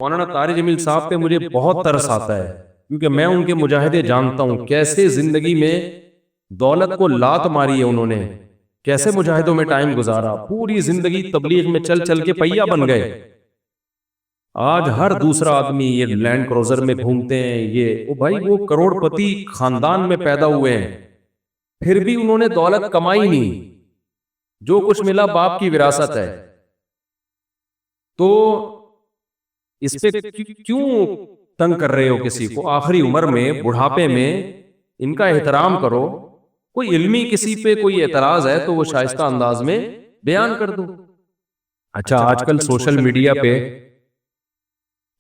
مولانا طارق جمیل صاحب پہ مجھے بہت ترس آتا ہے، کیونکہ میں ان کے مجاہدے جانتا ہوں، کیسے زندگی میں دولت کو لات ماری ہے انہوں نے، کیسے مجاہدوں میں ٹائم گزارا، پوری زندگی تبلیغ میں چل چل کے پہیا بن گئے۔ آج ہر دوسرا آدمی یہ لینڈ کروزر میں گھومتے ہیں، یہ بھائی وہ کروڑ پتی خاندان میں پیدا ہوئے ہیں، پھر بھی انہوں نے دولت کمائی نہیں، جو کچھ ملا باپ کی وراثت ہے۔ تو اس پہ کیوں تنگ کر رہے ہو کسی کو؟ آخری عمر میں، بڑھاپے میں ان کا احترام کرو۔ کوئی علمی کسی پہ کوئی اعتراض ہے تو وہ شائستہ انداز میں بیان کر دو۔ اچھا، آج کل سوشل میڈیا پہ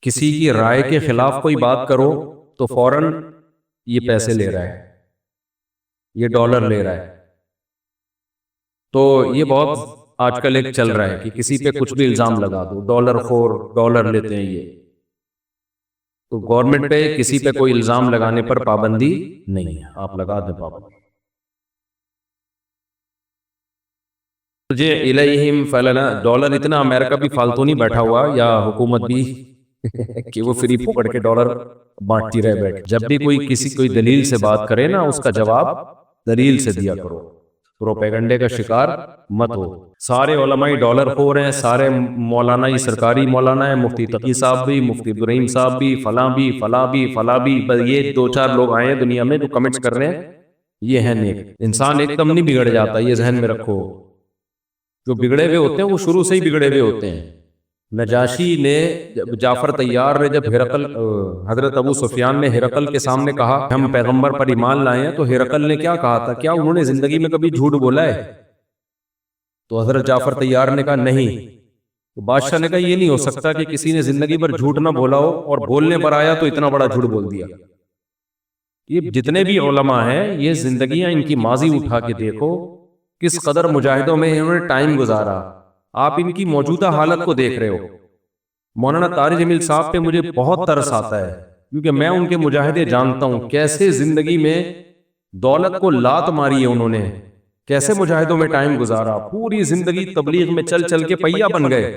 کسی کی رائے کے خلاف کوئی بات کرو تو فوراً یہ پیسے لے رہا ہے، یہ ڈالر لے رہا ہے۔ تو یہ بہت آج کل ایک چل رہا ہے کہ کسی پہ کچھ بھی الزام لگا دو، ڈالر خور، ڈالر لیتے ہیں یہ۔ تو گورنمنٹ پہ کسی پہ کوئی الزام لگانے پر پابندی نہیں ہے، آپ لگا دیں پابندی۔ تجھے الیہم فلنا، ڈالر اتنا امریکہ بھی فالتو نہیں بیٹھا ہوا یا حکومت بھی کہ وہ فری پکڑ کے ڈالر بانٹتی رہے بیٹھ۔ جب بھی کوئی دلیل سے بات کرے نا، اس کا جواب دلیل سے دیا کرو، پروپیگنڈے کا شکار مت ہو۔ سارے علماء ڈالر خور ہیں، سارے مولانا ہی سرکاری مولانا ہیں، مفتی تقی صاحب بھی، مفتی عبدالرحیم صاحب بھی، فلاں بھی، فلاں بھی، فلاں بھی، بس یہ دو چار لوگ آئے ہیں دنیا میں جو کمنٹس کر رہے ہیں، یہ ہیں نیک۔ انسان ایک دم نہیں بگڑ جاتا، یہ ذہن میں رکھو۔ جو بگڑے ہوئے ہوتے ہیں وہ شروع سے ہی بگڑے ہوئے ہوتے ہیں۔ نجاشی نے، جعفر طیار نے جب حضرت ابو سفیان نے ہرقل کے سامنے کہا ہم پیغمبر پر ایمان لائے ہیں، تو ہرقل نے کیا کہا تھا؟ کیا انہوں نے زندگی میں کبھی جھوٹ بولا ہے؟ تو حضرت جعفر طیار نے کہا نہیں۔ تو بادشاہ نے کہا یہ نہیں ہو سکتا کہ کسی نے زندگی پر جھوٹ نہ بولا ہو اور بولنے پر آیا تو اتنا بڑا جھوٹ بول دیا۔ یہ جتنے بھی علماء ہیں، یہ زندگیاں ان کی ماضی اٹھا کے دیکھو، کس قدر مجاہدوں میں انہوں نے ٹائم گزارا۔ آپ ان کی موجودہ حالت کو دیکھ رہے ہو۔ مولانا طارق جمیل صاحب پہ مجھے بہت ترس آتا ہے، کیونکہ میں ان کے مجاہدے جانتا ہوں، کیسے زندگی میں دولت کو لات ماری ہے انہوں نے، کیسے مجاہدوں میں ٹائم گزارا، پوری زندگی تبلیغ میں چل چل کے پہیا بن گئے۔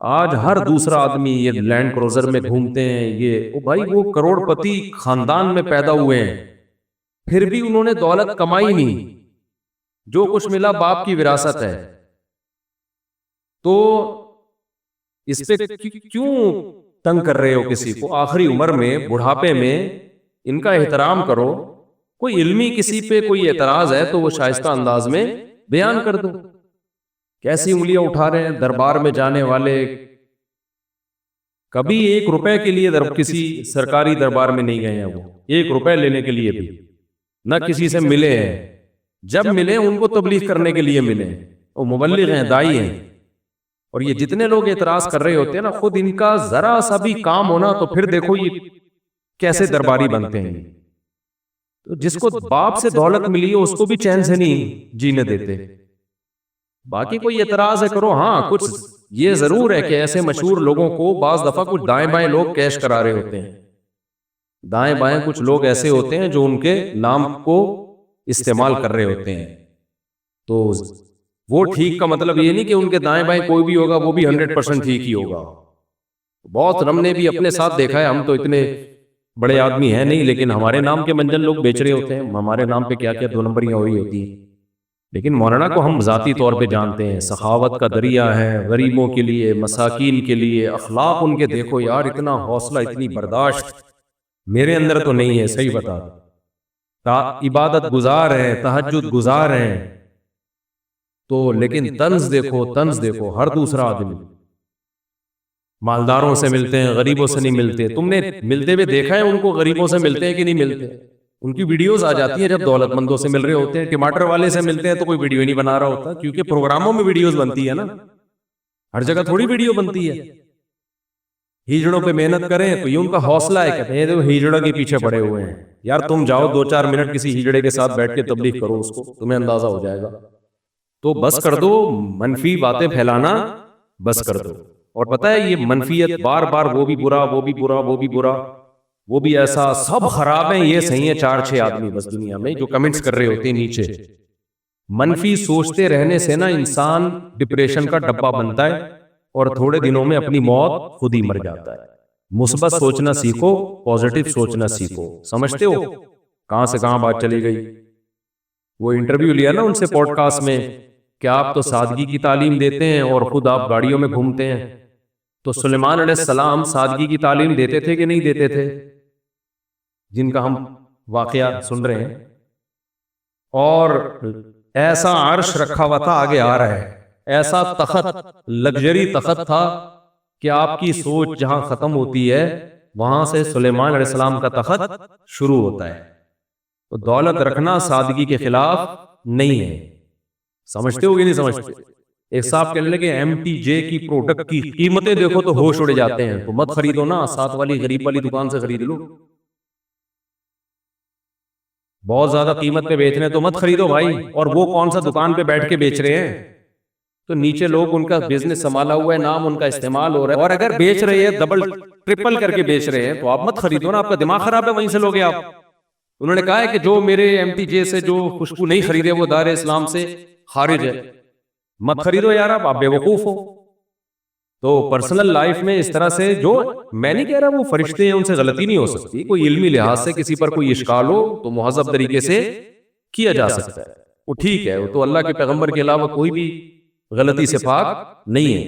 آج ہر دوسرا آدمی یہ لینڈ کروزر میں گھومتے ہیں، یہ بھائی وہ کروڑ پتی خاندان میں پیدا ہوئے ہیں، پھر بھی انہوں نے دولت کمائی نہیں، جو کچھ ملا باپ کی وراثت ہے۔ تو اس پہ کیوں تنگ کر رہے ہو کسی کو؟ آخری عمر میں، بڑھاپے میں ان کا احترام کرو۔ کوئی علمی کسی پہ کوئی اعتراض ہے تو وہ شائستہ انداز میں بیان کر دو۔ کیسی انگلیاں اٹھا رہے ہیں دربار میں جانے والے، کبھی 1 روپے کے لیے کسی سرکاری دربار میں نہیں گئے ہیں، وہ 1 روپے لینے کے لیے بھی نہ کسی سے ملے ہیں۔ جب ملے ان کو تبلیغ کرنے کے لیے ملے، وہ مبلغ ہیں، دائی ہیں۔ اور یہ جتنے لوگ اعتراض کر رہے ہوتے ہیں نا، خود ان کا ذرا سا بھی کام ہونا تو پھر دیکھو یہ کیسے درباری بنتے ہیں۔ تو جس کو باپ سے دولت ملی ہے اس کو بھی چین سے نہیں جینے دیتے۔ باقی کوئی اعتراض ہے کرو، ہاں کچھ یہ ضرور ہے کہ ایسے مشہور لوگوں کو بعض دفعہ کچھ دائیں بائیں لوگ کیش کرا رہے ہوتے ہیں، دائیں بائیں کچھ لوگ ایسے ہوتے ہیں جو ان کے نام کو استعمال کر رہے ہوتے ہیں۔ تو وہ ٹھیک کا مطلب یہ نہیں کہ ان کے دائیں بائیں کوئی بھی ہوگا وہ بھی 100% ٹھیک ہی ہوگا۔ بہت ہم نے بھی اپنے ساتھ دیکھا ہے، ہم تو اتنے بڑے آدمی ہیں نہیں، لیکن ہمارے نام کے منجن لوگ بیچ رہے ہوتے ہیں، ہمارے نام پہ کیا کیا 2 نمبریاں ہوئی ہوتی ہیں۔ لیکن مولانا کو ہم ذاتی طور پہ جانتے ہیں، سخاوت کا دریا ہے، غریبوں کے لیے، مساکین کے لیے، اخلاق ان کے دیکھو یار، اتنا حوصلہ، اتنی برداشت میرے اندر تو نہیں ہے، صحیح بتا۔ عبادت گزار ہیں، تہجد گزار ہیں، تو لیکن طنز دیکھو، طنز دیکھو، ہر دوسرا آدمی مالداروں سے ملتے ہیں، غریبوں سے نہیں ملتے۔ تم نے ملتے ہوئے دیکھا ہے ان کو؟ غریبوں سے ملتے ہیں کہ نہیں ملتے؟ ان کی ویڈیوز آ جاتی ہیں جب دولت مندوں سے مل رہے ہوتے ہیں۔ ٹماٹر والے سے ملتے ہیں تو کوئی ویڈیو نہیں بنا رہا ہوتا، کیونکہ پروگراموں میں ویڈیوز بنتی ہے نا، ہر جگہ تھوڑی ویڈیو بنتی ہے۔ ہیجڑوں پہ محنت کریں تو یہ ان کا حوصلہ ہے، کہتے ہیں ہیجڑا کے پیچھے پڑے ہوئے ہیں۔ یار تم جاؤ 2-4 منٹ کسی ہیجڑے کے ساتھ بیٹھ کے تبلیغ کرو، اس کو تمہیں اندازہ ہو جائے گا۔ تو بس کر دو منفی باتیں پھیلانا، بس کر دو۔ اور پتہ ہے یہ منفیت بار بار، وہ بھی برا، وہ بھی برا، وہ بھی برا، وہ بھی ایسا، سب خراب ہیں، یہ صحیح ہیں 4-6 آدمی بس دنیا میں جو کمنٹس کر رہے ہوتے ہیں نیچے۔ منفی سوچتے رہنے سے نا انسان ڈپریشن کا ڈبہ بنتا ہے اور تھوڑے دنوں میں اپنی موت خود ہی مر جاتا ہے. مثبت سوچنا سیکھو, پازیٹو سوچنا سیکھو. سمجھتے ہو کہاں سے کہاں بات چلی گئی؟ وہ انٹرویو لیا نا ان سے پوڈ کاسٹ میں کہ آپ تو سادگی کی تعلیم دیتے ہیں اور خود آپ گاڑیوں میں گھومتے ہیں. تو سلیمان علیہ السلام سادگی کی تعلیم دیتے تھے کہ نہیں دیتے تھے؟ جن کا ہم واقعہ سن رہے ہیں. اور ایسا عرش رکھا ہوا تھا, آگے آ رہا ہے, ایسا تخت, لگژری تخت تھا کہ آپ کی سوچ جہاں ختم ہوتی ہے وہاں سے سلیمان علیہ السلام کا تخت شروع ہوتا ہے. تو دولت رکھنا سادگی کے خلاف نہیں ہے. سمجھتے ہو کہ نہیں سمجھتے؟ ایک صاحب کہنے لگے ایم ٹی جے کی پروڈکٹ کی قیمتیں دیکھو تو ہوش اڑ جاتے ہیں, تو مت خریدو نا, ساتھ والی غریب والی دکان سے خرید لو. بہت زیادہ قیمت پہ بیچ رہے ہیں تو مت خریدو بھائی. اور وہ کون سا دکان پہ بیٹھ کے بیچ رہے ہیں؟ تو نیچے لوگ ان کا بزنس سنبھالا ہوا ہے, نام ان کا استعمال ہو رہا ہے, اور اگر بیچ رہے ہیں ڈبل ٹرپل کر کے بیچ رہے ہیں تو آپ مت خریدو نا. آپ کا دماغ خراب ہے, وہیں سے لوگے آپ. انہوں نے کہا ہے کہ جو میرے ایم ٹی جے سے جو خوشبو نہیں خریدے وہ دار اسلام سے خارج ہے. مت خریدو یار, آپ بے وقوف ہو. تو پرسنل لائف میں اس طرح سے, جو میں نہیں کہہ رہا وہ فرشتے ہیں ان سے غلطی نہیں ہو سکتی, کوئی علمی لحاظ سے کسی پر کوئی اشکال ہو تو مہذب طریقے سے کیا جا سکتا ہے, وہ ٹھیک ہے, وہ تو اللہ کے پیغمبر کے علاوہ کوئی بھی غلطی سے پاک نہیں ہے.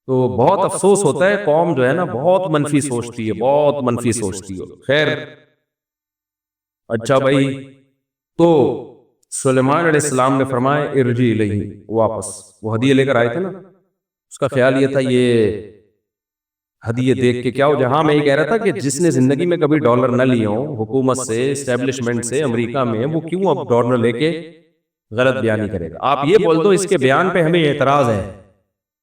تو بہت افسوس ہوتا ہے, قوم جو ہے نا بہت منفی سوچتی ہے, بہت منفی سوچتی ہے. خیر اچھا بھائی, تو سلیمان علیہ السلام نے فرمایا ارجی الیہ, واپس. وہ ہدیہ لے کر آئے تھے نا, اس کا خیال یہ تھا یہ ہدیہ دیکھ کے کیا ہو جہاں. میں یہ کہہ رہا تھا کہ جس نے زندگی میں کبھی ڈالر نہ لیے ہوں حکومت سے, اسٹیبلشمنٹ سے, امریکہ میں, وہ کیوں اب ڈالر لے کے غلط بیانی کرے گا؟ آپ یہ بول دو اس کے بیان پہ ہمیں اعتراض ہے,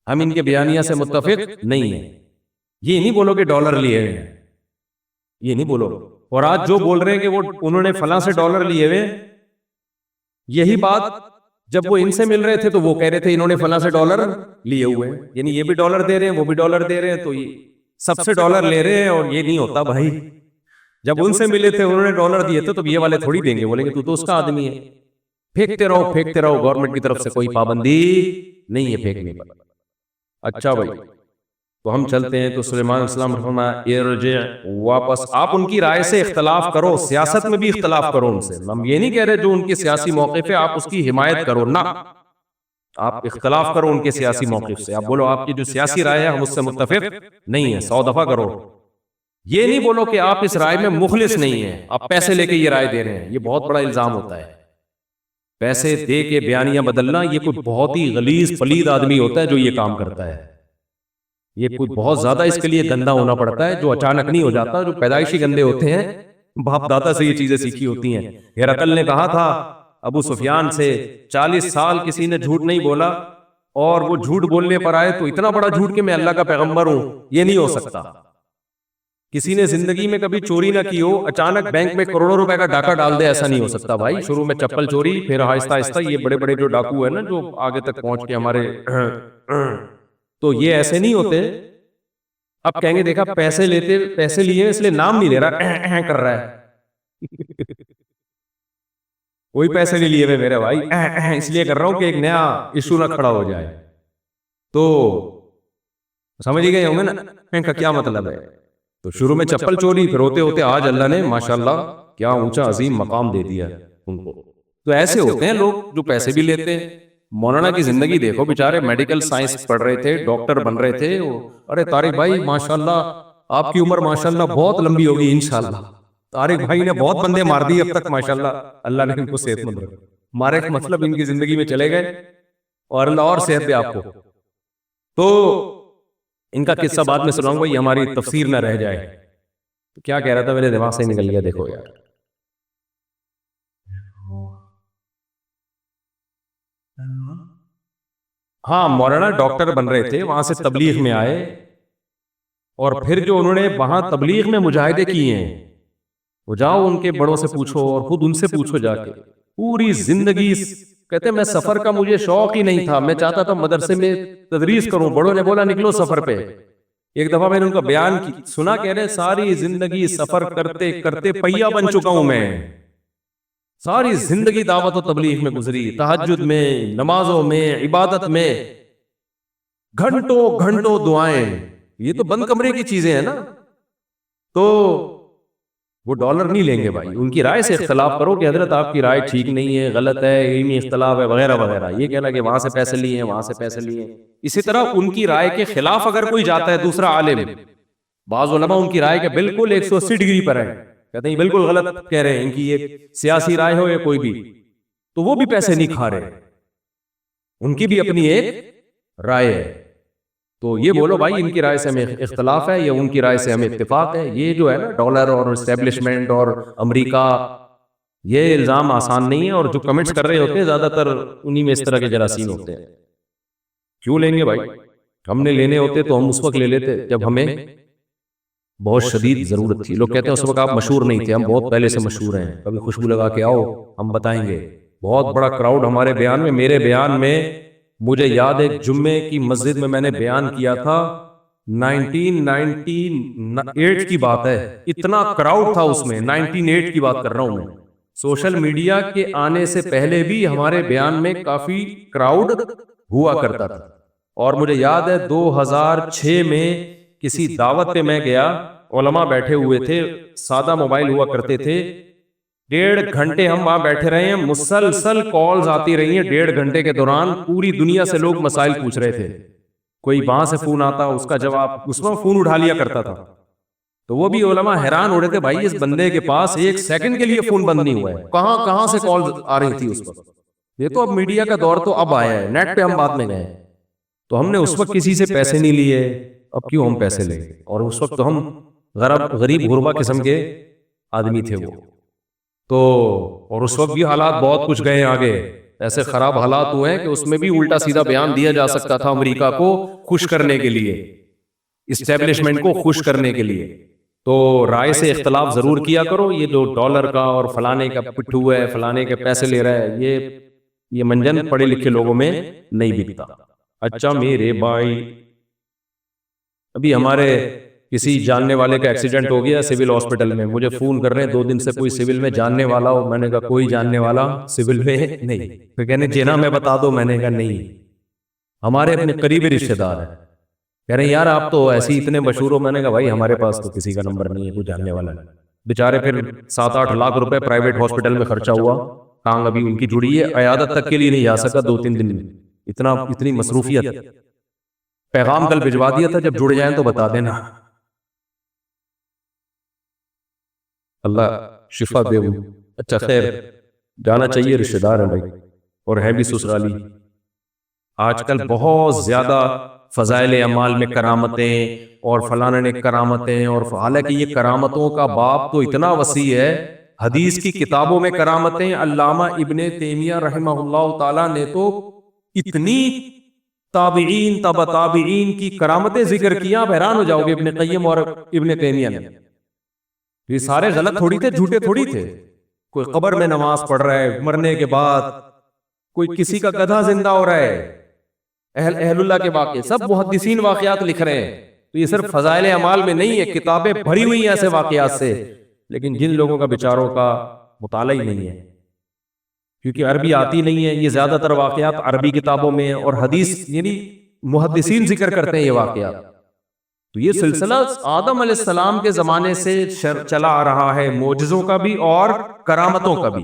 ہم ان کے بیانیہ سے متفق نہیں ہیں. یہ نہیں بولو کہ ڈالر لیے ہوئے ہیں, یہ نہیں بولو. اور آج جو بول رہے ہیں کہ وہ انہوں نے فلاں سے ڈالر لیے ہوئے, یہی بات جب وہ ان سے مل رہے تھے تو وہ کہہ رہے تھے انہوں نے فلاں سے ڈالر لیے ہوئے ہیں. یعنی یہ بھی ڈالر دے رہے ہیں, وہ بھی ڈالر دے رہے ہیں, تو یہ سب سے ڈالر لے رہے ہیں. اور یہ نہیں ہوتا بھائی, جب ان سے ملے تھے انہوں نے ڈالر دیے تھے تو یہ والے تھوڑی دیں گے, بولیں گے تو اس کا آدمی ہے. پھینکتے رہو پھینکتے رہو, گورنمنٹ کی طرف سے کوئی پابندی نہیں ہے پھینکنے پر. اچھا بھائی, تو ہم چلتے ہیں. تو سلیمان علیہ السلام فرمایا ارجع, واپس. آپ ان کی رائے سے اختلاف کرو, سیاست میں بھی اختلاف کرو ان سے. ہم یہ نہیں کہہ رہے جو ان کے سیاسی موقف ہے آپ اس کی حمایت کرو, نہ, آپ اختلاف کرو ان کے سیاسی موقف سے. آپ بولو آپ کی جو سیاسی رائے ہے ہم اس سے متفق نہیں ہیں, 100 دفعہ کرو. یہ نہیں بولو کہ آپ اس رائے میں مخلص نہیں ہیں, آپ پیسے لے کے یہ رائے دے رہے ہیں. یہ بہت بڑا الزام ہوتا ہے, پیسے دے کے بیانیہ بدلنا. یہ کوئی بہت ہی غلیظ پلید آدمی ہوتا ہے جو یہ کام کرتا ہے. یہ کوئی بہت زیادہ اس کے لیے گندا ہونا پڑتا ہے, جو اچانک نہیں ہو جاتا, جو پیدائشی گندے ہوتے ہیں, باپ دادا سے یہ چیزیں سیکھی ہوتی ہیں. ہرقل نے کہا تھا ابو سفیان سے 40 سال کسی نے جھوٹ نہیں بولا, اور وہ جھوٹ بولنے پر آئے تو اتنا بڑا جھوٹ کہ میں اللہ کا پیغمبر ہوں, یہ نہیں ہو سکتا. کسی نے زندگی میں کبھی چوری نہ کی ہو, اچانک بینک میں کروڑوں روپے کا ڈاکہ ڈال دے, ایسا نہیں ہو سکتا بھائی. شروع میں چپل چوری, پھر آہستہ آہستہ یہ بڑے بڑے جو ڈاکو ہے نا جو آگے تک پہنچ کے ہمارے, تو یہ ایسے نہیں ہوتے. اب کہیں گے دیکھا پیسے لیتے, پیسے لیے اس لیے نام نہیں لے رہا, کر رہا ہے. کوئی پیسے نہیں لیے ہوئے میرے بھائی, اس لیے کر رہا ہوں کہ ایک نیا ایشو نہ کھڑا ہو جائے. تو سمجھ گئے ہوں گے نا کا کیا مطلب ہے. تو شروع میں چپل چوری, پھر ہوتے ہوتے آج اللہ نے ماشاءاللہ کیا اونچا عظیم مقام دے دیا ان کو. تو ایسے ہوتے ہیں لوگ جو پیسے بھی لیتے ہیں. مولانا کی زندگی دیکھو, بیچارے میڈیکل سائنس پڑھ رہے تھے, ڈاکٹر بن رہے تھے. ارے طارق بھائی ماشاءاللہ آپ کی عمر ماشاءاللہ بہت لمبی ہوگی انشاءاللہ. طارق بھائی نے بہت بندے مار دیے اب تک ماشاءاللہ, اللہ نے ان کو صحت مند رکھا. ہمارے مطلب ان کی زندگی میں چلے گئے اور اللہ اور صحت دے آپ کو. تو ان کا قصہ بعد میں سناؤں گا, یہ ہماری تفسیر نہ رہ جائے. تو کیا کہہ رہا تھا میرے دماغ سے نکل گیا, دیکھو یار. ہاں مولانا ڈاکٹر بن رہے تھے, وہاں سے تبلیغ میں آئے, اور پھر جو انہوں نے وہاں تبلیغ میں مجاہدے کیے ہیں, وہ جاؤ ان کے بڑوں سے پوچھو اور خود ان سے پوچھو جا کے. پوری زندگی کہتے میں سفر کا مجھے شوق ہی نہیں تھا, میں چاہتا تھا مدرسے میں تدریس کروں. بڑوں نے بولا نکلو سفر پہ. ایک دفعہ میں نے ان کا بیان سنا, کہہ رہے ساری زندگی سفر کرتے کرتے پہیا بن چکا ہوں میں. ساری زندگی دعوت و تبلیغ میں گزری, تہجد میں, نمازوں میں, عبادت میں. گھنٹوں گھنٹوں دعائیں. یہ تو بند کمرے کی چیزیں ہیں نا. تو وہ ڈالر نہیں لیں گے بھائی. ان کی رائے سے اختلاف کرو کہ حضرت آپ کی رائے ٹھیک نہیں ہے, غلط ہے, علمی اختلاف ہے وغیرہ وغیرہ. یہ کہنا کہ وہاں سے پیسے لیے ہیں, وہاں سے پیسے لیے ہیں. اسی طرح ان کی رائے کے خلاف اگر کوئی جاتا ہے دوسرا عالم, بعض علماء ان کی رائے کے بالکل 180 ڈگری پر ہیں, کہتے ہیں بالکل غلط کہہ رہے ہیں, ان کی یہ سیاسی رائے ہو یا کوئی بھی, تو وہ بھی پیسے نہیں کھا رہے, ان کی بھی اپنی ایک رائے ہے. تو یہ بولو بھائی ان کی رائے سے ہمیں اختلاف ہے یا ان کی رائے سے ہمیں اتفاق ہے. یہ جو ہے نا ڈالر اور اسٹیبلشمنٹ اور امریکہ, یہ الزام آسان نہیں ہے. اور جو کمنٹس کر رہے ہوتے ہیں زیادہ تر انہی میں اس طرح کے جراثیم ہوتے ہیں. کیوں لیں گے بھائی؟ ہم نے لینے ہوتے تو ہم اس وقت لے لیتے جب ہمیں بہت شدید ضرورت تھی. لوگ کہتے ہیں اس وقت آپ مشہور نہیں تھے, ہم بہت پہلے سے مشہور ہیں, کبھی خوشبو لگا کے آؤ ہم بتائیں گے. بہت بڑا کراؤڈ ہمارے بیان میں. میرے بیان میں مجھے یاد ہے جمعے کی مسجد میں نے بیان کیا تھا 1998 کی بات ہے. اتنا کراؤڈ تھا اس میں, 1998 کی بات کر رہا ہوں میں. سوشل میڈیا کے آنے سے پہلے بھی ہمارے بیان میں کافی کراؤڈ ہوا کرتا تھا. اور مجھے یاد ہے 2006 میں کسی دعوت پہ میں گیا, علماء بیٹھے ہوئے تھے, سادہ موبائل ہوا کرتے تھے. 1.5 گھنٹے ہم وہاں بیٹھے رہے ہیں, مسلسل کالز آتی رہی ہیں. 1.5 گھنٹے کے دوران پوری دنیا سے لوگ مسائل پوچھ رہے تھے. کوئی وہاں سے فون آتا, اس کا جواب, اس میں فون اٹھا لیا کرتا تھا. تو وہ بھی علماء حیران ہو رہے تھے, بھائی اس بندے کے پاس 1 سیکنڈ کے لیے فون بند نہیں ہوا ہے, کہاں کہاں سے کال آ رہی تھی اس وقت. یہ تو اب میڈیا کا دور تو اب آیا ہے, نیٹ پہ ہم بعد میں گئے. تو ہم نے اس وقت کسی سے پیسے نہیں لیے, اب کیوں ہم پیسے لیں. اور اس وقت تو ہم غریب غربا قسم کے آدمی تھے وہ تو. اور اس وقت بھی حالات بہت کچھ گئے آگے, ایسے خراب حالات ہوئے ہیں کہ اس میں بھی الٹا سیدھا بیان دیا جا سکتا تھا امریکہ کو خوش کرنے کے لیے, اسٹیبلشمنٹ کو خوش کرنے کے لیے. تو رائے سے اختلاف ضرور کیا کرو. یہ جو ڈالر کا اور فلانے کا پٹھو ہے, فلانے کے پیسے لے رہا ہے, یہ منجن پڑھے لکھے لوگوں میں نہیں بکتا. اچھا میرے بھائی, ابھی ہمارے کسی جاننے والے کا ایکسیڈنٹ ہو گیا سول ہاسپٹل میں, مجھے فون کر رہے ہیں 2 دن سے کوئی سول میں جاننے والا ہو. میں نے کہا کوئی جاننے والا سول میں نہیں. پھر کہنے جینا میں بتا دو. میں نے کہا نہیں, ہمارے اپنے قریبی رشتے دار ہیں. کہہ رہے ہیں یار آپ تو ایسے ہی اتنے مشہور ہو. میں نے کہا بھائی ہمارے پاس تو کسی کا نمبر نہیں ہے, کوئی جاننے والا نہیں. بیچارے پھر 7-8 لاکھ روپے پرائیویٹ ہاسپٹل میں خرچہ ہوا, ٹانگ ابھی ان کی جڑی ہے, عیادت تک کے لیے نہیں جا سکا 2-3 دن میں. اتنی مصروفیت. پیغام کل بھجوا دیا تھا, جب جڑ جائیں تو بتا دینا. اللہ شفا دے. اچھا خیر, جانا چاہیے, رشتہ دار ہیں بھائی اور ہے بھی سسرالی. آج کل بہت زیادہ فضائل اعمال میں کرامتیں اور فلانے نے کرامتیں, اور حالانکہ یہ کرامتوں کا باب تو اتنا وسیع ہے. حدیث کی کتابوں میں کرامتیں, علامہ ابن تیمیہ رحمہ اللہ تعالی نے تو اتنی تابعین تبع تابعین کی کرامتیں ذکر کیا, آپ حیران ہو جاؤ گے. ابن قیم اور ابن تیمیہ نے, یہ سارے غلط تھوڑی تھے, جھوٹے تھوڑی تھے. کوئی قبر میں نماز پڑھ رہا ہے مرنے کے بعد, کوئی کسی کا گدھا زندہ ہو رہا ہے, اہل اللہ کے واقعے, سب محدثین واقعات لکھ رہے ہیں. تو یہ صرف فضائل اعمال میں نہیں ہے, کتابیں بھری ہوئی ہیں ایسے واقعات سے. لیکن جن لوگوں کا بیچاروں کا مطالعہ ہی نہیں ہے, کیونکہ عربی آتی نہیں ہے, یہ زیادہ تر واقعات عربی کتابوں میں, اور حدیث یعنی محدثین ذکر کرتے ہیں یہ واقعات. تو یہ سلسلہ آدم علیہ السلام کے زمانے سے چلا آ رہا ہے, معجزوں کا بھی اور کرامتوں کا بھی.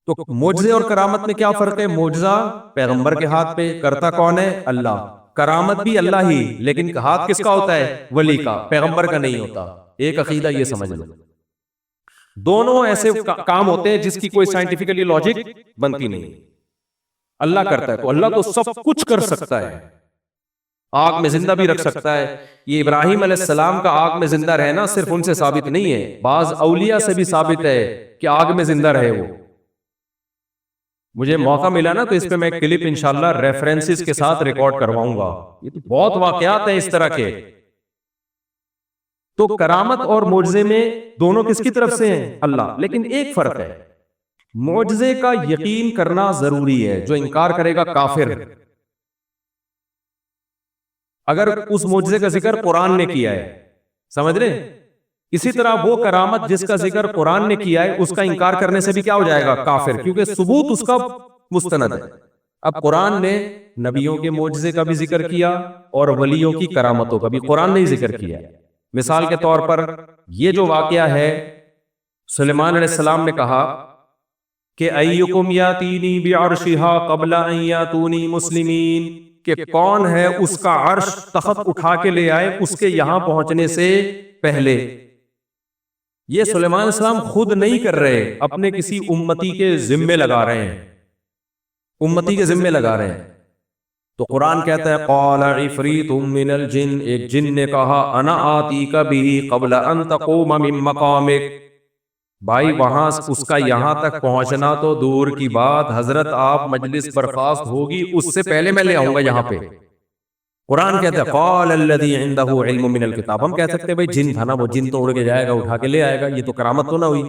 تو معجزے اور کرامت میں کیا فرق ہے؟ معجزہ پیغمبر کے ہاتھ پہ, کرتا کون ہے؟ اللہ. کرامت بھی اللہ ہی, لیکن ہاتھ کس کا ہوتا ہے؟ ولی کا, پیغمبر کا نہیں ہوتا. ایک عقیدہ یہ سمجھ لو. دونوں ایسے کام ہوتے ہیں جس کی کوئی سائنٹیفکلی لاجک بنتی نہیں. اللہ کرتا ہے تو اللہ تو سب کچھ کر سکتا ہے, آگ میں زندہ بھی رکھ سکتا ہے. یہ ابراہیم علیہ السلام کا آگ میں زندہ رہنا صرف ان سے ثابت نہیں ہے, بعض اولیاء سے بھی ثابت ہے کہ آگ میں زندہ رہے وہ. مجھے موقع ملا نا تو اس پہ میں ایک کلپ انشاءاللہ ریفرنسز کے ساتھ ریکارڈ کرواؤں گا. یہ تو بہت واقعات ہیں اس طرح کے. تو کرامت اور معجزے میں دونوں کس کی طرف سے ہیں؟ اللہ. لیکن ایک فرق ہے, معجزے کا یقین کرنا ضروری ہے, جو انکار کرے گا کافر. اگر اس معجزے کا ذکر قرآن نے کیا ہے, سمجھ رہے؟ اسی طرح وہ کرامت جس کا ذکر قرآن نے کیا ہے, اس کا انکار کرنے سے بھی کیا ہو جائے گا؟ کافر, کیونکہ ثبوت اس کا مستند ہے. اب قرآن نے نبیوں کے معجزے کا بھی ذکر کیا اور ولیوں کی کرامتوں کا بھی قرآن نے ذکر کیا. مثال کے طور پر یہ جو واقعہ ہے، سلیمان علیہ السلام نے کہا کہ ایکم یاتینی بعرشھا قبل ان یاتونی مسلمین، کہ کون ہے اس کا عرش تخت اٹھا کے لے آئے اس کے یہاں پہنچنے سے پہلے. یہ سلیمان علیہ السلام خود نہیں کر رہے، اپنے کسی امتی کے ذمے لگا رہے ہیں، امتی کے ذمے لگا رہے ہیں. تو قرآن کہتا ہے قال عفریت من الجن، ایک جن نے کہا انا آتیک بہ قبل ان تقوم من مقامک. بھائی وہاں اس کا یہاں تک پہنچنا تو دور کی بات، حضرت آپ مجلس برخاست ہوگی اس سے پہلے میں لے آؤں گا یہاں پہ. قرآن کہتا ہے قال الذی عندہ علم من الکتاب. ہم کہہ سکتے ہیں بھائی جن تھا نا، وہ جن تو اڑ کے جائے گا، اٹھا کے لے آئے گا، یہ تو کرامت تو نہ ہوئی.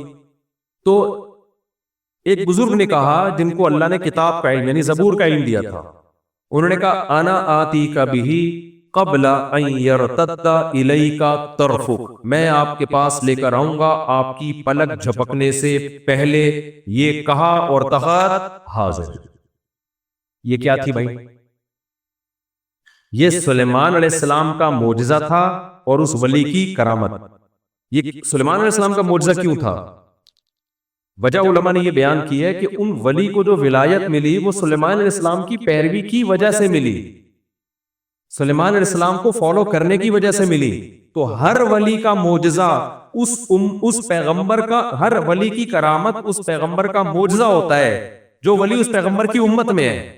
تو ایک بزرگ نے کہا جن کو اللہ نے کتاب کا علم یعنی زبور کا علم دیا تھا، انہوں نے کہا انا آتیک بہ قبل ان یرتد الیک طرفک، میں آپ کے پاس لے کر آؤں گا آپ کی پلک جھپکنے سے پہلے. یہ کہا اور تخت حاضر. یہ کیا تھی بھائی؟ یہ سلیمان علیہ السلام کا معجزہ تھا اور اس ولی کی کرامت. یہ سلیمان علیہ السلام کا معجزہ کیوں تھا؟ وجہ علماء نے یہ بیان کی ہے کہ ان ولی کو جو ولایت ملی وہ سلیمان علیہ السلام کی پیروی کی وجہ سے ملی، سلیمان علیہ السلام کو فالو کرنے کی وجہ سے ملی. تو ہر ولی کا معجزہ اس پیغمبر کا، ہر ولی کی کرامت اس پیغمبر کا معجزہ ہوتا ہے جو ولی اس پیغمبر کی امت میں ہے.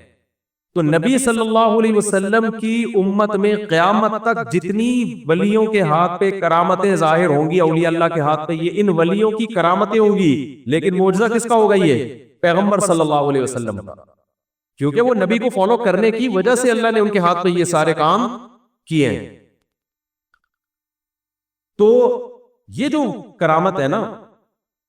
تو نبی صلی اللہ علیہ وسلم کی امت میں قیامت تک جتنی ولیوں کے ہاتھ پہ کرامتیں ظاہر ہوں گی، اولیاء اللہ کے ہاتھ پہ، یہ ان ولیوں کی کرامتیں ہوں گی. لیکن معجزہ کس کا ہوگا؟ یہ پیغمبر صلی اللہ علیہ وسلم کا، کیونکہ وہ نبی کو فالو کرنے کی وجہ سے اللہ نے ان کے ہاتھ پہ یہ سارے کام کیے ہیں. تو یہ جو کرامت ہے نا،